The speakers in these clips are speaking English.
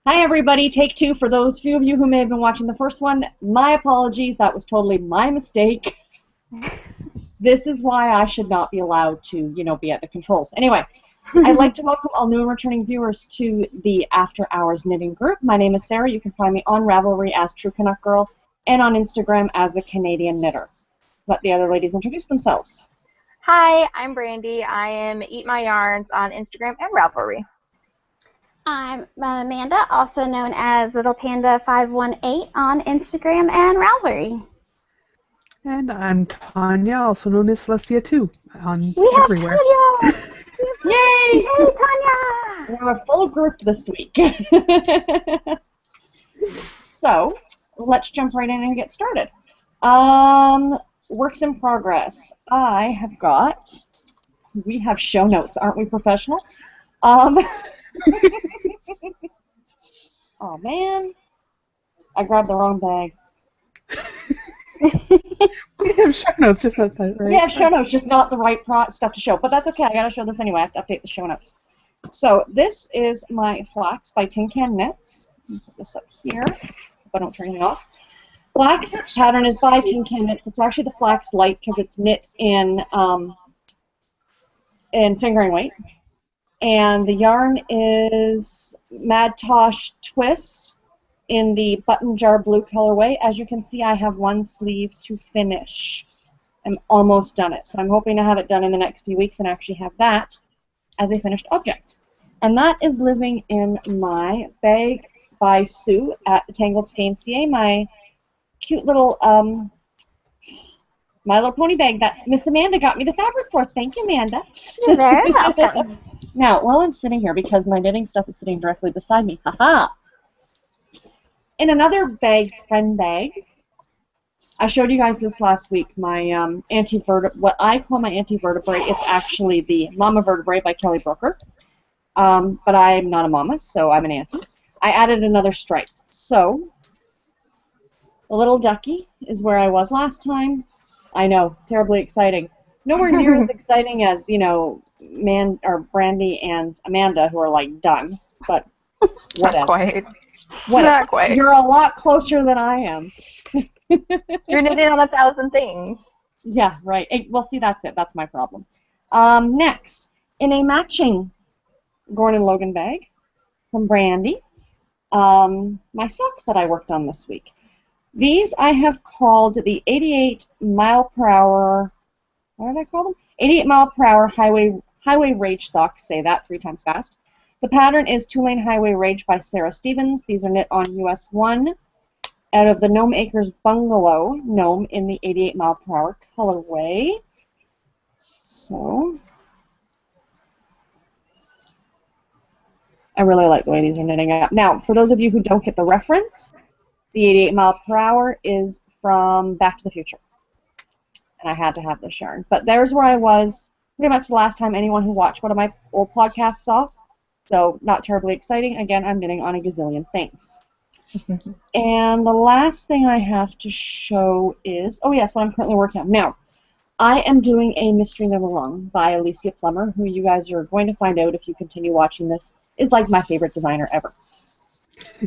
Hi everybody, take two for those few of you who may have been watching the first one. My apologies, that was totally my mistake. This is why I should not be allowed to, be at the controls. Anyway, I'd like to welcome all new and returning viewers to the After Hours Knitting Group. My name is Sarah. You can find me on Ravelry as True Canuck Girl and on Instagram as the Canadian Knitter. Let the other ladies introduce themselves. Hi, I'm Brandy. I am Eat My Yarns on Instagram and Ravelry. I'm Amanda, also known as Little Panda 518 on Instagram and Ravelry. And I'm Tanya, also known as Celestia 2 on We have everywhere. Tanya! Yay! Hey, Tanya! We're a full group this week. So, let's jump right in and get started. Works in progress. We have show notes, aren't we professional? Oh man, I grabbed the wrong bag. We have show notes, just not that, right? We have show notes, just not the right stuff to show. But that's okay, I gotta show this anyway. I have to update the show notes. So this is my flax by Tin Can Knits. Let me put this up here. Hope I don't turn anything off. Flax pattern is by Tin Can Knits. It's actually the Flax Light because it's knit in fingering weight. And the yarn is Mad Tosh Twist in the Button Jar Blue colorway. As you can see, I have one sleeve to finish. I'm almost done it. So I'm hoping to have it done in the next few weeks and actually have that as a finished object. And that is living in my bag by Sue at the Tangled Skein CA, my cute little My Little Pony bag that Miss Amanda got me the fabric for. Thank you, Amanda. You're very welcome. Now, while I'm sitting here, because my knitting stuff is sitting directly beside me, haha. In another bag, friend bag, I showed you guys this last week, my what I call my anti-vertebrae. It's actually the Mama Vertebrae by Kelly Brooker. But I'm not a mama, so I'm an auntie. I added another stripe. So, the little ducky is where I was last time. I know, terribly exciting. Nowhere near as exciting as, Brandy and Amanda, who are, like, done. But whatever. Not quite. Whatever. Not quite. You're a lot closer than I am. You're knitting on 1,000 things. Yeah, right. Well, see, that's it. That's my problem. Next, in a matching Gordon Logan bag from Brandy, my socks that I worked on this week. These I have called the 88 mile per hour. What did I call them? 88 mile per hour highway rage socks. Say that 3 times fast. The pattern is Two Lane Highway Rage by Sarah Stevens. These are knit on US 1 out of the Gnome Acres Bungalow Gnome in the 88 mile per hour colorway. So I really like the way these are knitting up. Now, for those of you who don't get the reference, the 88 mile per hour is from Back to the Future. And I had to have this yarn. But there's where I was pretty much the last time anyone who watched one of my old podcasts saw. So not terribly exciting. Again, I'm knitting on a gazillion things. And the last thing I have to show is, oh yes, what I'm currently working on. Now, I am doing a mystery knit along by Alicia Plummer, who you guys are going to find out if you continue watching this is like my favorite designer ever.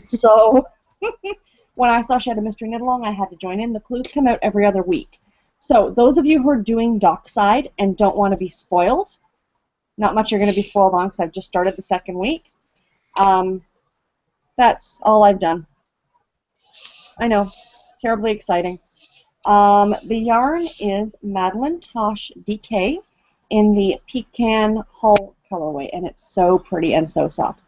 So when I saw she had a mystery knit along, I had to join in. The clues come out every other week. So those of you who are doing dockside and don't want to be spoiled, not much you're going to be spoiled on because I've just started the second week. That's all I've done. I know, terribly exciting. The yarn is Madeline Tosh DK in the Pecan Hull colorway, and it's so pretty and so soft.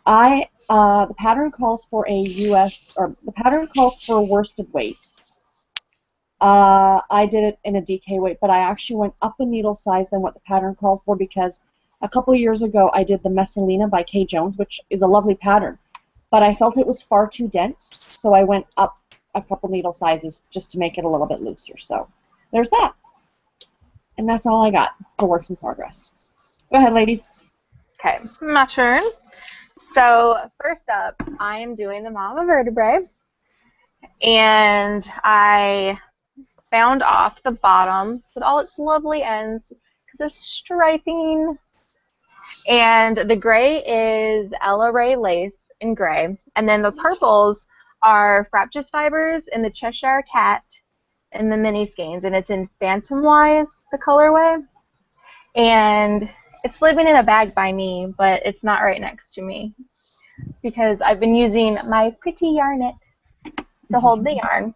The pattern calls for the pattern calls for worsted weight. I did it in a DK weight, but I actually went up a needle size than what the pattern called for because a couple years ago I did the Messalina by Kay Jones, which is a lovely pattern, but I felt it was far too dense, so I went up a couple needle sizes just to make it a little bit looser. So there's that. And that's all I got for works in progress. Go ahead, ladies. Okay, my turn. So first up, I am doing the Mama Vertebrae, and I found off the bottom with all its lovely ends because it's striping. And the gray is Ella Ray lace and gray. And then the purples are Fraptious Fibers and the Cheshire Cat and the mini skeins. And it's in Phantom Wise, the colorway. And it's living in a bag by me, but it's not right next to me because I've been using my pretty yarnet to hold the yarn.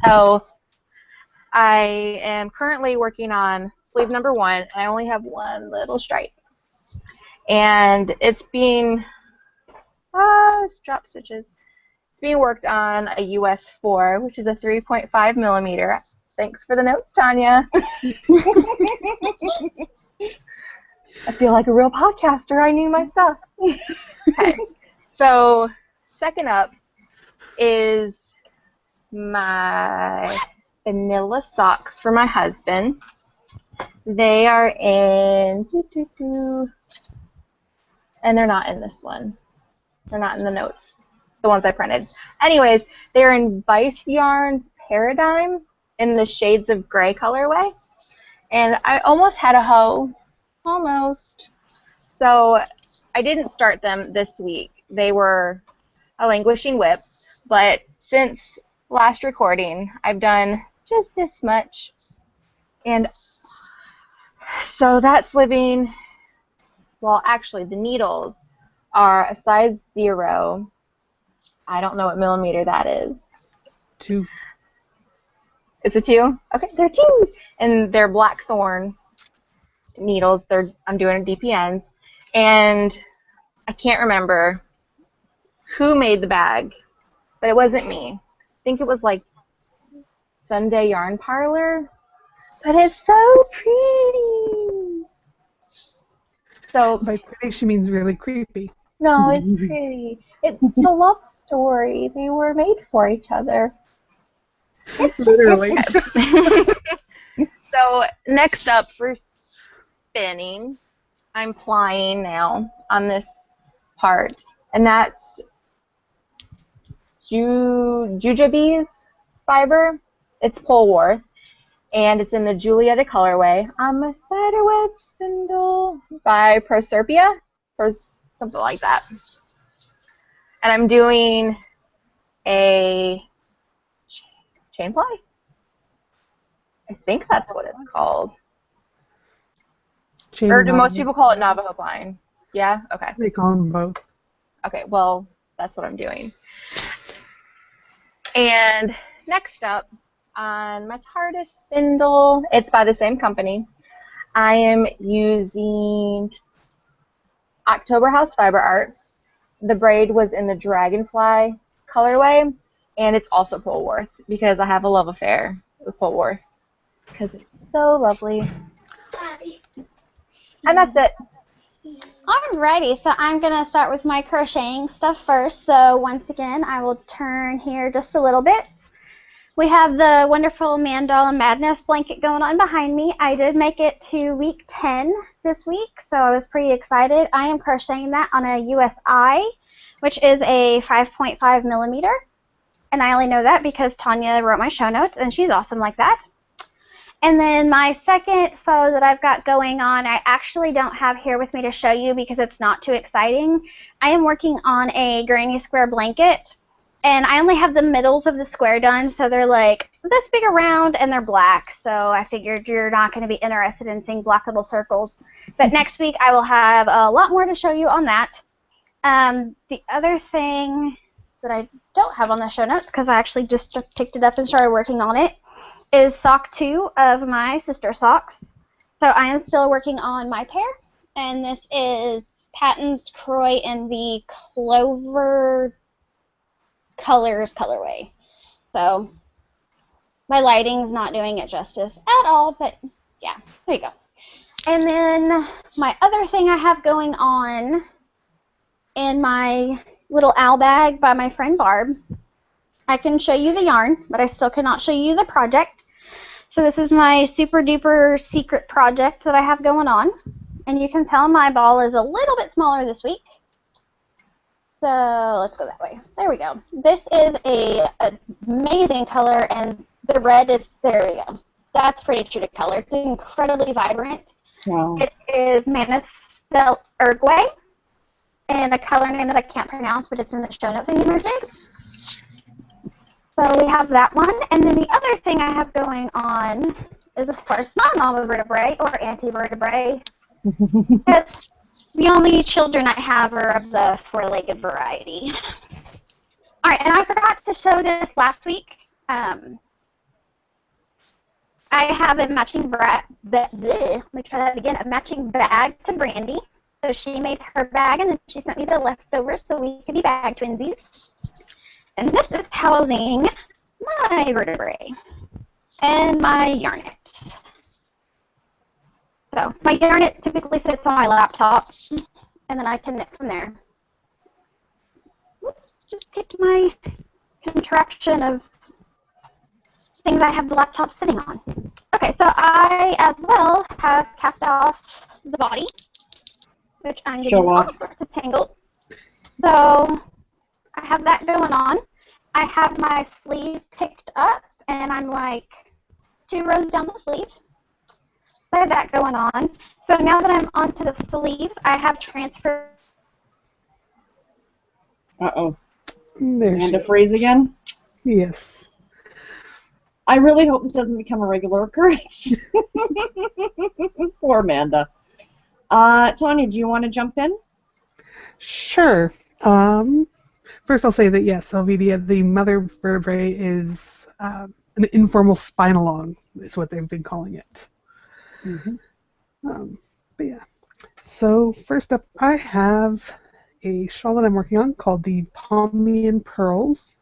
So I am currently working on sleeve number 1, and I only have one little stripe. And it's being, drop stitches. It's being worked on a US 4, which is a 3.5 millimeter. Thanks for the notes, Tanya. I feel like a real podcaster. I knew my stuff. Okay. So, second up is my vanilla socks for my husband. They are in, and they're not in this one. They're not in the notes, the ones I printed. Anyways, they're in Vice Yarns Paradigm in the shades of gray colorway. And I almost had a hoe. Almost. So I didn't start them this week. They were a languishing whip. But since last recording, I've done just this much. And so that's living, well, actually, the needles are a size 0. I don't know what millimeter that is. 2. It's a 2? Okay, they're 2s. And they're blackthorn needles. I'm doing DPNs. And I can't remember who made the bag, but it wasn't me. I think it was like Sunday Yarn Parlor. But it's so pretty. So By pretty, she means really creepy. no, it's pretty. It's a love story. They were made for each other. Literally. So next up for spinning, I'm plying now on this part, and that's Jujubes fiber. It's Polwarth, and it's in the Julietta colorway. I'm a spiderweb spindle by Proserpia, or something like that. And I'm doing a chain ply. I think that's what it's called. Chain Or do most Navajo. people call it Navajo plying? Yeah? Okay. They call them both. Okay, well, that's what I'm doing. And next up, on my TARDIS spindle, it's by the same company. I am using October House Fiber Arts. The braid was in the Dragonfly colorway, and it's also Polwarth because I have a love affair with Polwarth because it's so lovely. And that's it. Alrighty, so I'm going to start with my crocheting stuff first. So once again, I will turn here just a little bit. We have the wonderful Mandala Madness blanket going on behind me. I did make it to week 10 this week, so I was pretty excited. I am crocheting that on a USI, which is a 5.5 millimeter. And I only know that because Tanya wrote my show notes, and she's awesome like that. And then my second faux that I've got going on, I actually don't have here with me to show you because it's not too exciting. I am working on a granny square blanket, and I only have the middles of the square done, so they're like this big around, and they're black. So I figured you're not going to be interested in seeing black little circles. But next week I will have a lot more to show you on that. The other thing that I don't have on the show notes, because I actually just picked it up and started working on it, is sock 2 of my sister socks. So I am still working on my pair, and this is Patton's Croy in the Clover Colors colorway. So my lighting's not doing it justice at all, but yeah, there you go. And then my other thing I have going on in my little owl bag by my friend Barb, I can show you the yarn, but I still cannot show you the project. So this is my super duper secret project that I have going on. And you can tell my ball is a little bit smaller this week. So let's go that way. There we go. This is an amazing color, and the red is, there we go. That's pretty true to color. It's incredibly vibrant. Wow. It is Manistel Uruguay. in a color name that I can't pronounce, but it's in the show notes in images. So we have that one. And then the other thing I have going on is, of course, my mama vertebrae or anti-vertebrae. That's the only children I have are of the four-legged variety. All right, and I forgot to show this last week. I have a matching let me try that again. A matching bag to Brandy. So she made her bag, and then she sent me the leftovers so we could be bag twinsies. And this is housing my vertebrae and my yarnet. So my yarnet typically sits on my laptop, and then I can knit from there. Oops, just kicked my contraption of things I have the laptop sitting on. Okay, so I as well have cast off the body, which I'm getting all sorts of tangled. So I have that going on. I have my sleeve picked up, and I'm like 2 rows down the sleeve. So I have that going on. So now that I'm onto the sleeves, I have transferred. Uh-oh. There Amanda freeze again? Yes. I really hope this doesn't become a regular occurrence. Poor Amanda. Tanya, do you want to jump in? Sure. First I'll say that yes, Elvidia, the mother vertebrae is an informal spinalong, is what they've been calling it. Mm-hmm. But yeah. So first up, I have a shawl that I'm working on called the Palmian Pearls.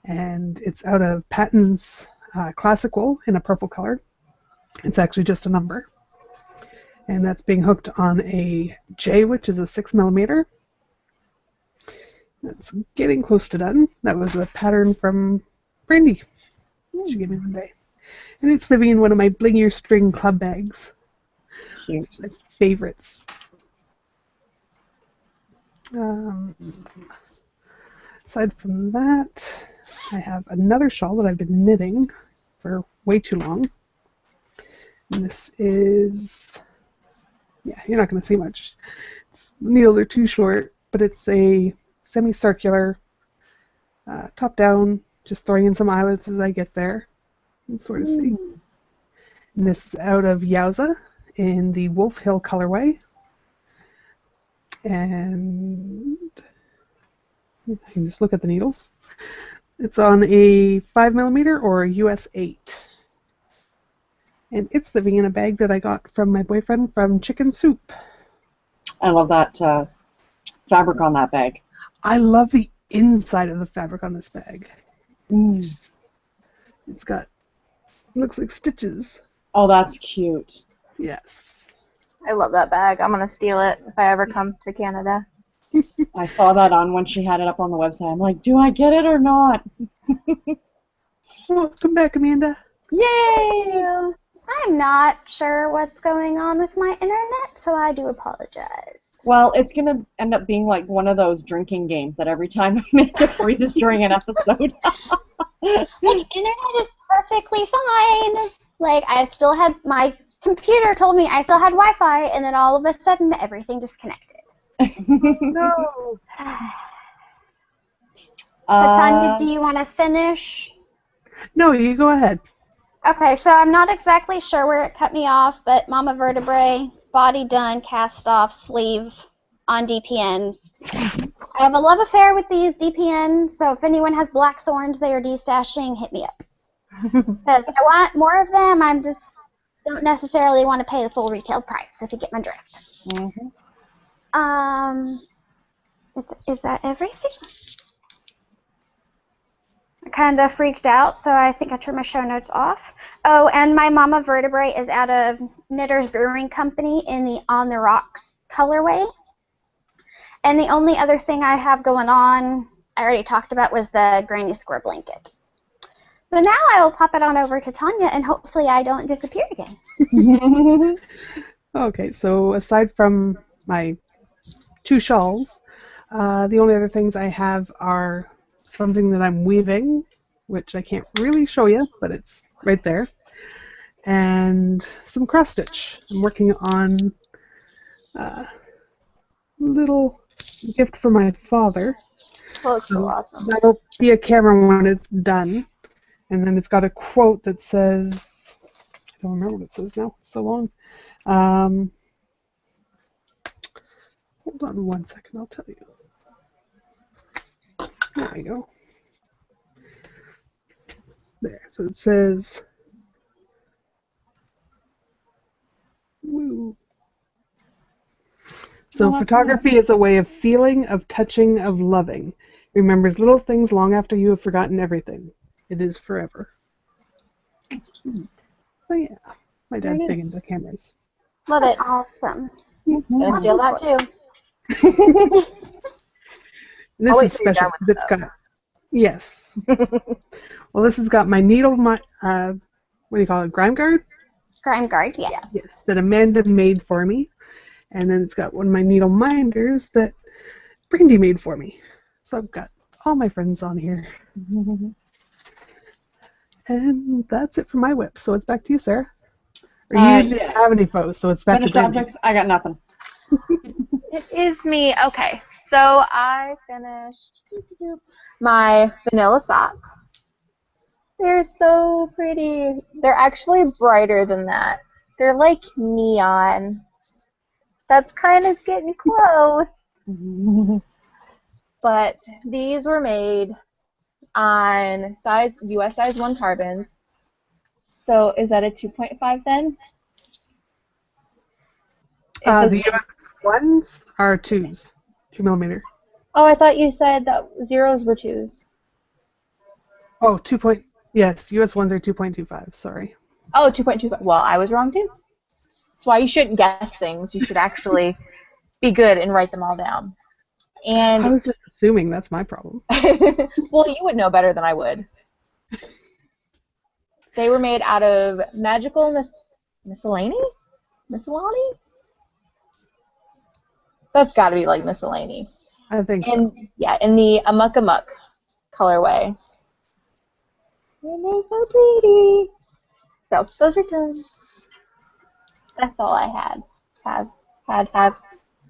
And it's out of Patton's classic wool in a purple color. It's actually just a number. And that's being hooked on a J, which is a 6mm. That's getting close to done. That was a pattern from Brandy. She gave me one day. And it's living in one of my Blingier string club bags. Cute. It's my favorites. Aside from that, I have another shawl that I've been knitting for way too long. And this is, yeah, you're not going to see much. The needles are too short, but it's a semicircular, top down, just throwing in some eyelets as I get there. You can sort of see. And this is out of Yowza in the Wolf Hill colorway. And you can just look at the needles. It's on a 5mm or a US 8. And it's living in a bag that I got from my boyfriend from Chicken Soup. I love that fabric on that bag. I love the inside of the fabric on this bag. It's got, looks like stitches. Oh, that's cute. Yes. I love that bag. I'm going to steal it if I ever come to Canada. I saw that on when she had it up on the website. I'm like, do I get it or not? Welcome back, Amanda. Yay! I'm not sure what's going on with my internet, so I do apologize. Well, it's going to end up being like one of those drinking games that every time Amanda freezes during an episode. Like, internet is perfectly fine. Like, I still had, my computer told me I still had Wi-Fi, and then all of a sudden everything disconnected. No. Tanya, do you want to finish? No, you go ahead. Okay, so I'm not exactly sure where it cut me off, but mama vertebrae, body done, cast off, sleeve on DPNs. I have a love affair with these DPNs, so if anyone has blackthorns they are destashing, hit me up. Because I want more of them, I just don't necessarily want to pay the full retail price, if you get my drift. Mm-hmm. Is that everything? I kind of freaked out, so I think I turned my show notes off. Oh, and my mama vertebrae is out of Knitter's Brewing Company in the On the Rocks colorway. And the only other thing I have going on, I already talked about, was the Granny Square blanket. So now I will pop it on over to Tanya, and hopefully I don't disappear again. Okay, so aside from my 2 shawls, the only other things I have are something that I'm weaving, which I can't really show you, but it's right there, and some cross stitch. I'm working on little gift for my father. That looks so awesome. That'll be a camera when it's done. And then it's got a quote that says, I don't remember what it says now, it's so long. Hold on 1 second, I'll tell you. There we go. There, so it says, woo. So photography is a way of feeling, of touching, of loving. Remembers little things long after you have forgotten everything. It is forever. That's cute. So yeah, my dad's big into cameras. Love it. Awesome. Gonna steal that too. This is special. It's got, yes. Well, this has got my needle, what do you call it, grime guard? Grime guard, yes. Yes, that Amanda made for me. And then it's got one of my needle minders that Brandy made for me. So I've got all my friends on here. And that's it for my whip. So it's back to you, Sarah. Or you didn't have any foes, so it's back Finished to Brandy. objects, I got nothing. It is me. Okay, so I finished my vanilla socks. They're so pretty. They're actually brighter than that. They're like neon. That's kind of getting close. But these were made on US size 1 carbons. So is that a 2.5 then? The US ones are 2s, 2 millimeter. Oh, I thought you said that zeros were 2s. Oh, yes, US ones are 2.25, sorry. Oh, 2.25. Well, I was wrong too. That's why you shouldn't guess things. You should actually be good and write them all down. And I was just assuming, that's my problem. well, you would know better than I would. They were made out of magical miscellany? Miscellany? That's got to be like miscellany. I think so. Yeah, in the Amok Amok colorway. And they're so pretty. So, those are done. That's all I had. Have.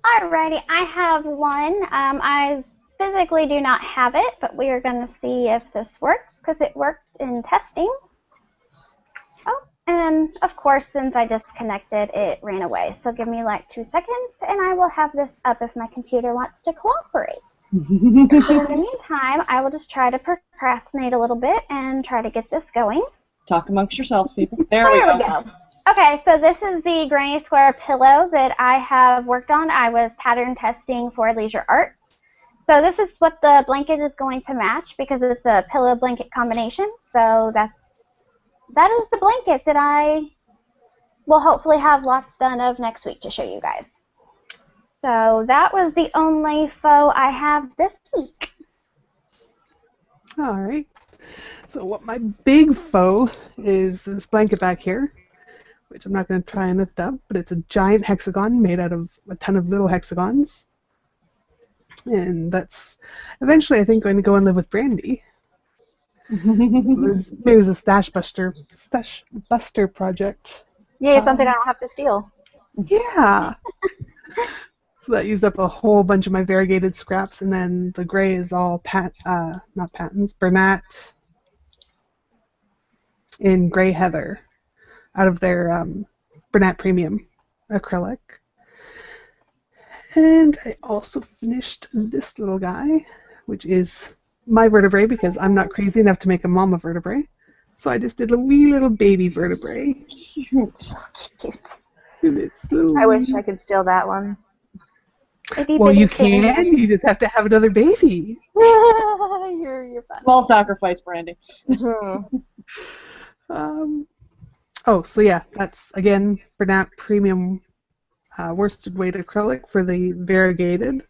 Alrighty, I have one. I physically do not have it, but we are going to see if this works because it worked in testing. Oh, and of course, since I disconnected, it ran away. So give me like 2 seconds, and I will have this up if my computer wants to cooperate. In the meantime, I will just try to procrastinate a little bit and try to get this going. Talk amongst yourselves, people. There we go. Okay, so this is the granny square pillow that I have worked on. I was pattern testing for Leisure Arts. So this is what the blanket is going to match because it's a pillow blanket combination. So that is the blanket that I will hopefully have lots done of next week to show you guys. So that was the only faux I have this week. All right. So what my big faux is this blanket back here, which I'm not going to try and lift up, but it's a giant hexagon made out of a ton of little hexagons. And that's eventually, I think, going to go and live with Brandy. It was a stash buster project. Yay, something I don't have to steal. Yeah. So that used up a whole bunch of my variegated scraps, and then the gray is all not patents, Bernat in Gray Heather out of their Bernat Premium acrylic. And I also finished this little guy, which is my vertebrae because I'm not crazy enough to make a mama vertebrae. So I just did a wee little baby vertebrae. Cute. It's little I wish I could steal that one. Well, you can. You just have to have another baby. You're fun. Small sacrifice, Brandy. Oh, so yeah, that's, again, Bernat Premium worsted weight acrylic for the variegated.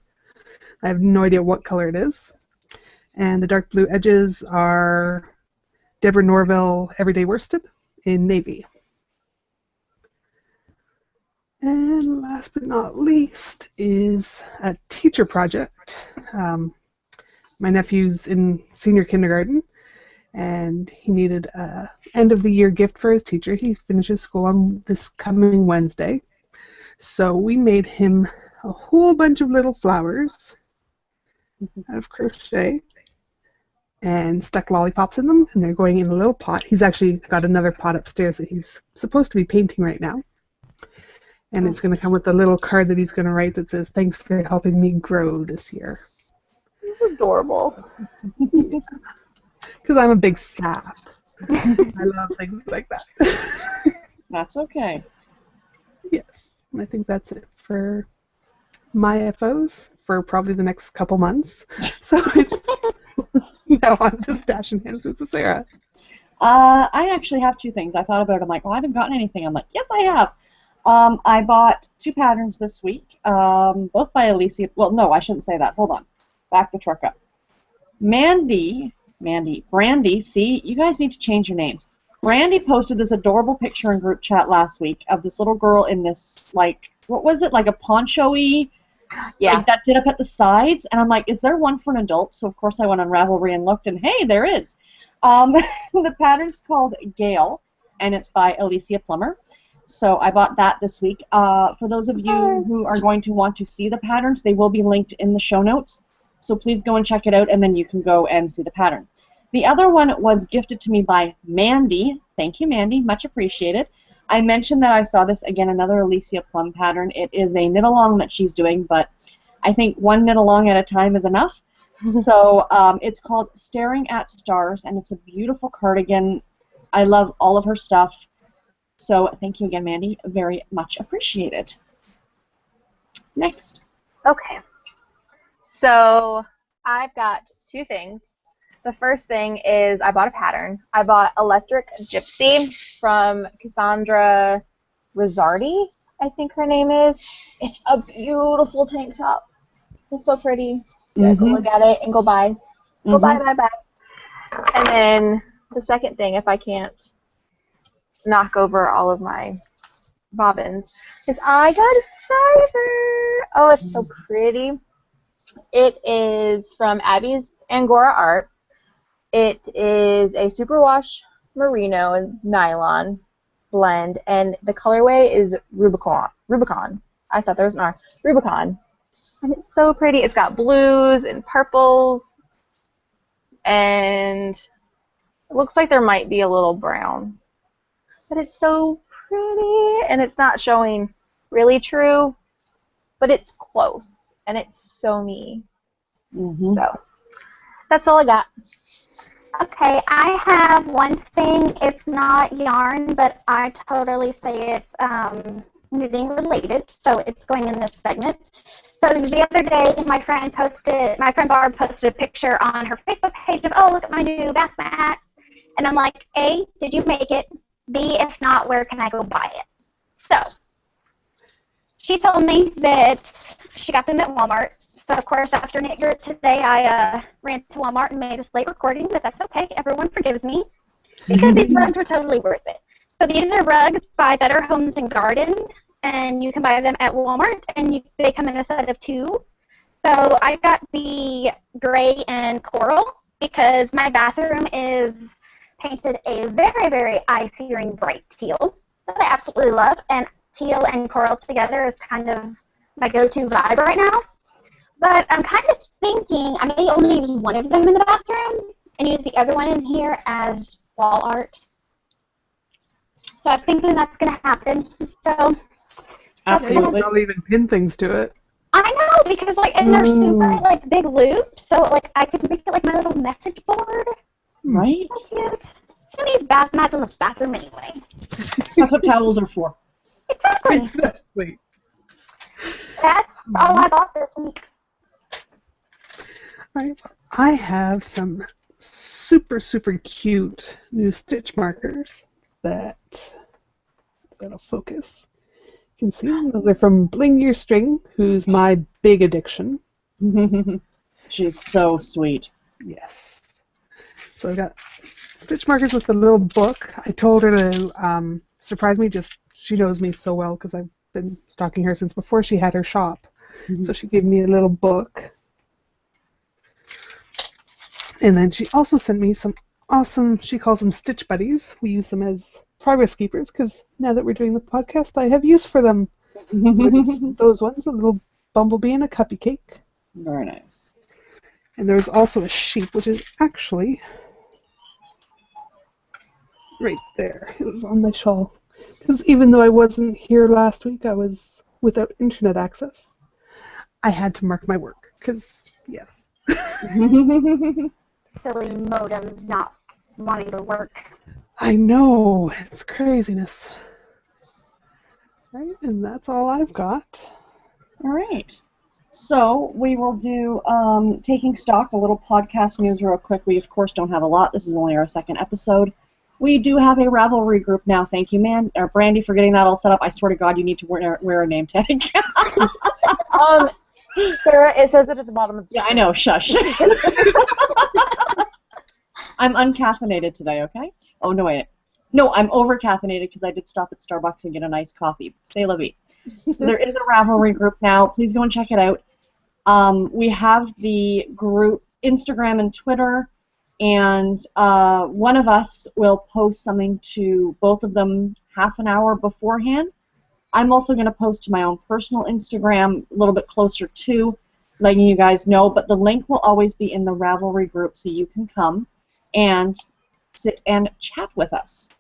I have no idea what color it is. And the dark blue edges are Deborah Norville Everyday Worsted in navy. And last but not least is a teacher project. My nephew's in senior kindergarten, and he needed a end-of-the-year gift for his teacher. He finishes school on this coming Wednesday. So we made him a whole bunch of little flowers out of crochet and stuck lollipops in them, and they're going in a little pot. He's actually got another pot upstairs that he's supposed to be painting right now. And it's going to come with a little card that he's going to write that says, "Thanks for helping me grow this year." It's adorable. Because I'm a big sap. I love things like that. That's okay. Yes. And I think that's it for my FOs for probably the next couple months. So it's now I'm just dashing hands with Sarah. I actually have two things. I thought about it. I'm like, well, I haven't gotten anything. I'm like, yes, I have. I bought 2 patterns this week, both by Alicia. Well, no, I shouldn't say that. Hold on. Back the truck up. Brandy, see, you guys need to change your names. Brandy posted this adorable picture in group chat last week of this little girl in this, like, what was it, like a poncho-y, like that did up at the sides, and I'm like, is there one for an adult? So, of course, I went on Ravelry and looked, and hey, there is. The pattern's called Gale, and it's by Alicia Plummer. So I bought that this week. For those of you who are going to want to see the patterns, they will be linked in the show notes. So please go and check it out, and then you can go and see the pattern. The other one was gifted to me by Mandy. Thank you, Mandy. Much appreciated. I mentioned that I saw this, again, another Alicia Plum pattern. It is a knit-along that she's doing, but I think one knit-along at a time is enough. So it's called Staring at Stars, and it's a beautiful cardigan. I love all of her stuff. So thank you again, Mandy. Very much appreciated. Next. Okay. So I've got 2 things. The first thing is I bought a pattern. I bought Electric Gypsy from Cassandra Rizzardi, I think her name is. It's a beautiful tank top. It's so pretty. You guys can look at it and go buy. Go buy. And then the second thing, if I can't knock over all of my bobbins, is I got a fiber. Oh, it's so pretty. It is from Abby's Angora Art. It is a superwash merino and nylon blend, and the colorway is Rubicon. I thought there was an R. Rubicon. And it's so pretty. It's got blues and purples, and it looks like there might be a little brown. But it's so pretty, and it's not showing really true, but it's close, and it's so me. So that's all I got. Okay, I have one thing. It's not yarn, but I totally say it's knitting related, so it's going in this segment. So the other day, my friend Barb posted a picture on her Facebook page of, oh, look at my new bath mat. And I'm like, A, did you make it? B, if not, where can I go buy it? So she told me that she got them at Walmart. So, of course, after Knit Group today, I ran to Walmart and made a late recording, but that's okay. Everyone forgives me because these rugs were totally worth it. So these are rugs by Better Homes and Garden, and you can buy them at Walmart, and they come in a set of 2. So I got the gray and coral because my bathroom is painted a very, very eye-searing bright teal that I absolutely love, and teal and coral together is kind of my go-to vibe right now. But I'm kind of thinking I may only use one of them in the bathroom and use the other one in here as wall art. So I'm thinking that's going to happen. So Absolutely. I'll even pin things to it. I know, because and they're super big loops, so I could make it like my little message board. Right? So cute. Who needs bath mats in the bathroom anyway? That's what towels are for. Exactly. That's all I bought this week. I have some super, super cute new stitch markers that'll focus. You can see them. Those are from Bling Your String, who's my big addiction. She's so sweet. Yes. So I've got stitch markers with a little book. I told her to surprise me. She knows me so well because I've been stalking her since before she had her shop. So she gave me a little book. And then she also sent me some awesome, she calls them stitch buddies. We use them as progress keepers because now that we're doing the podcast, I have use for them. Those ones, a little bumblebee and a cuppy cake. Very nice. And there's also a sheep, which is actually right there. It was on my shawl. Because even though I wasn't here last week, I was without internet access. I had to mark my work, because, yes. Silly modems not wanting to work. I know, it's craziness. Right, and that's all I've got. All right. So we will do taking stock, a little podcast news real quick. We, of course, don't have a lot. This is only our second episode. We do have a Ravelry group now. Thank you, Brandy, for getting that all set up. I swear to God, you need to wear a name tag. Sarah, it says it at the bottom of the screen. Yeah, I know. Shush. I'm uncaffeinated today, okay? Oh, no, wait. No, I'm over-caffeinated because I did stop at Starbucks and get a nice coffee. C'est la vie. So there is a Ravelry group now. Please go and check it out. We have the group Instagram and Twitter, and one of us will post something to both of them half an hour beforehand. I'm also going to post to my own personal Instagram a little bit closer to letting you guys know, but the link will always be in the Ravelry group so you can come and sit and chat with us.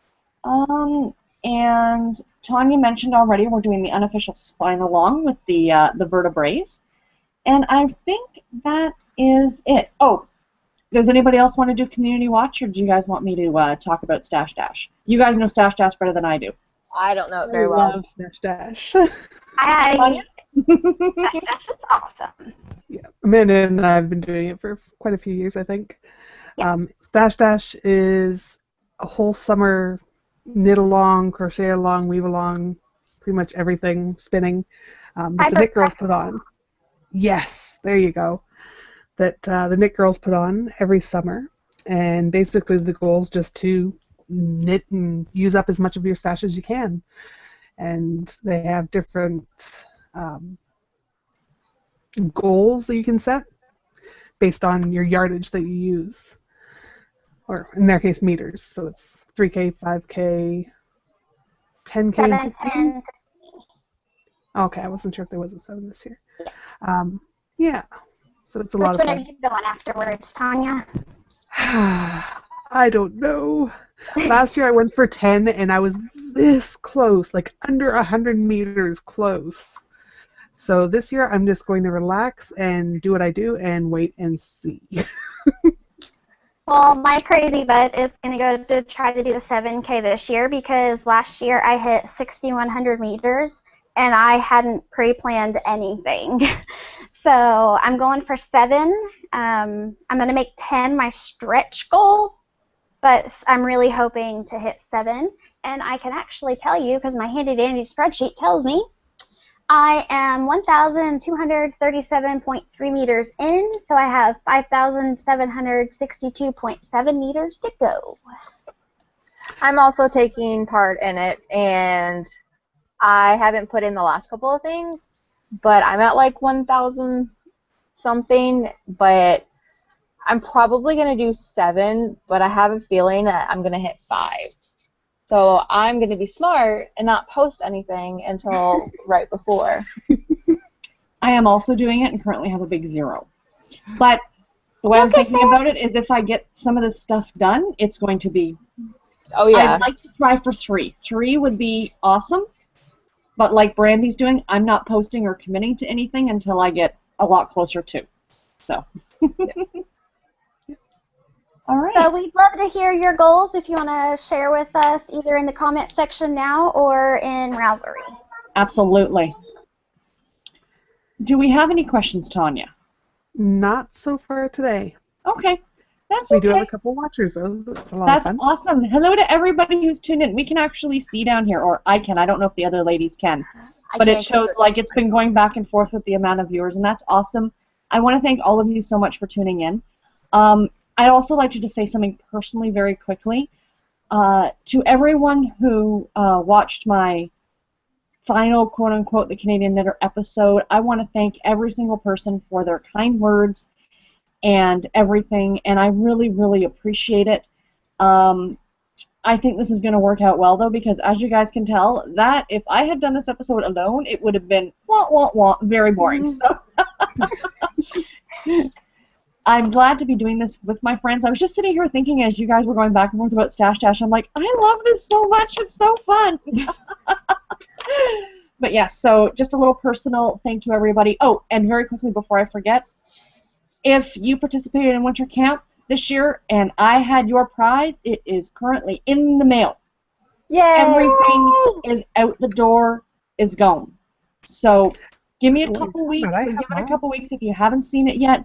And Tanya mentioned already we're doing the unofficial spine along with the vertebrae. And I think that is it. Oh, does anybody else want to do Community Watch, or do you guys want me to talk about Stash Dash? You guys know Stash Dash better than I do. I don't know it very well. I love Stash Dash. Stash is awesome. Yeah, Amanda and I have been doing it for quite a few years, I think. Yeah. Stash Dash is a whole summer knit along, crochet along, weave along, pretty much everything spinning that the knit girls put on. Yes, there you go. That the knit girls put on every summer, and basically the goal is just to knit and use up as much of your stash as you can. And they have different goals that you can set based on your yardage that you use, or in their case meters. So it's 3K, 5K, 10K, 7, 10. Okay, I wasn't sure if there was a 7 this year. Yes. Yeah, so it's a lot of Which fun. one are you going afterwards, Tanya? I don't know. Last year I went for 10 and I was this close, like under 100 meters close. So this year I'm just going to relax and do what I do and wait and see. Well, my crazy butt is going to go to try to do the 7K this year because last year I hit 6,100 meters and I hadn't pre-planned anything. So I'm going for 7. I'm going to make 10 my stretch goal, but I'm really hoping to hit 7. And I can actually tell you, because my handy-dandy spreadsheet tells me, I am 1,237.3 meters in, so I have 5,762.7 meters to go. I'm also taking part in it, and I haven't put in the last couple of things, but I'm at like 1,000 something, but I'm probably going to do 7, but I have a feeling that I'm going to hit 5. So I'm going to be smart and not post anything until right before. I am also doing it and currently have a big 0. But the way I'm thinking about it is if I get some of this stuff done, it's going to be... Oh, yeah. I'd like to try for 3. 3 would be awesome, but like Brandy's doing, I'm not posting or committing to anything until I get a lot closer to. So... All right. So we'd love to hear your goals if you want to share with us either in the comment section now or in Ravelry. Absolutely. Do we have any questions, Tanya? Not so far today. Okay. That's We okay. do have a couple watchers, though. That's a lot That's of fun. awesome. Hello to everybody who's tuned in. We can actually see down here, or I can. I don't know if the other ladies can. But it shows like it's been going back and forth with the amount of viewers, and that's awesome. I want to thank all of you so much for tuning in. I'd also like to just say something personally very quickly. To everyone who watched my final, quote-unquote, The Canadian Knitter episode, I want to thank every single person for their kind words and everything, and I really, really appreciate it. I think this is going to work out well, though, because as you guys can tell, that if I had done this episode alone, it would have been, very boring. So... I'm glad to be doing this with my friends. I was just sitting here thinking as you guys were going back and forth about Stash Dash, I'm like, I love this so much. It's so fun. But yes, so just a little personal thank you, everybody. Oh, and very quickly before I forget, if you participated in winter camp this year and I had your prize, it is currently in the mail. Yay! Everything is out the door, is gone. So give me a couple weeks, I or have give it a mine. couple weeks if you haven't seen it yet.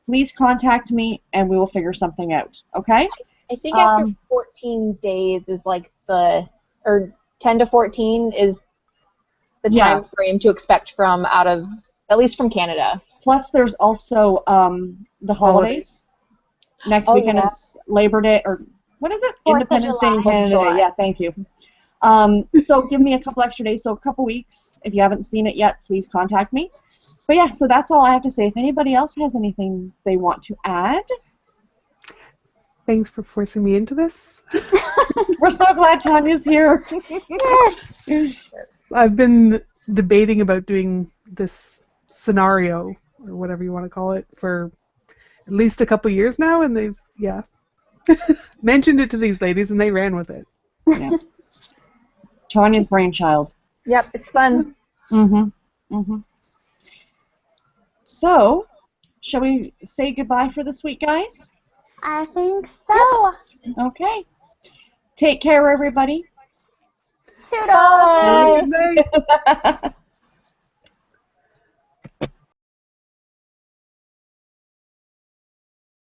Please contact me and we will figure something out. Okay? I think after 14 days is like or 10 to 14 is the time frame to expect from at least from Canada. Plus, there's also the holidays. Next weekend is Labor Day, or what is it? 4th of Independence Day in July. Canada. July. Yeah, thank you. So give me a couple extra days, so a couple weeks. If you haven't seen it yet, please contact me. But yeah, so that's all I have to say. If anybody else has anything they want to add. Thanks for forcing me into this. We're so glad Tanya's here. I've been debating about doing this scenario, or whatever you want to call it, for at least a couple years now, and they've, mentioned it to these ladies, and they ran with it. Yeah. Tanya's brainchild. Yep, it's fun. So, shall we say goodbye for this week, guys? I think so. Okay. Take care, everybody. Toodles. Good night.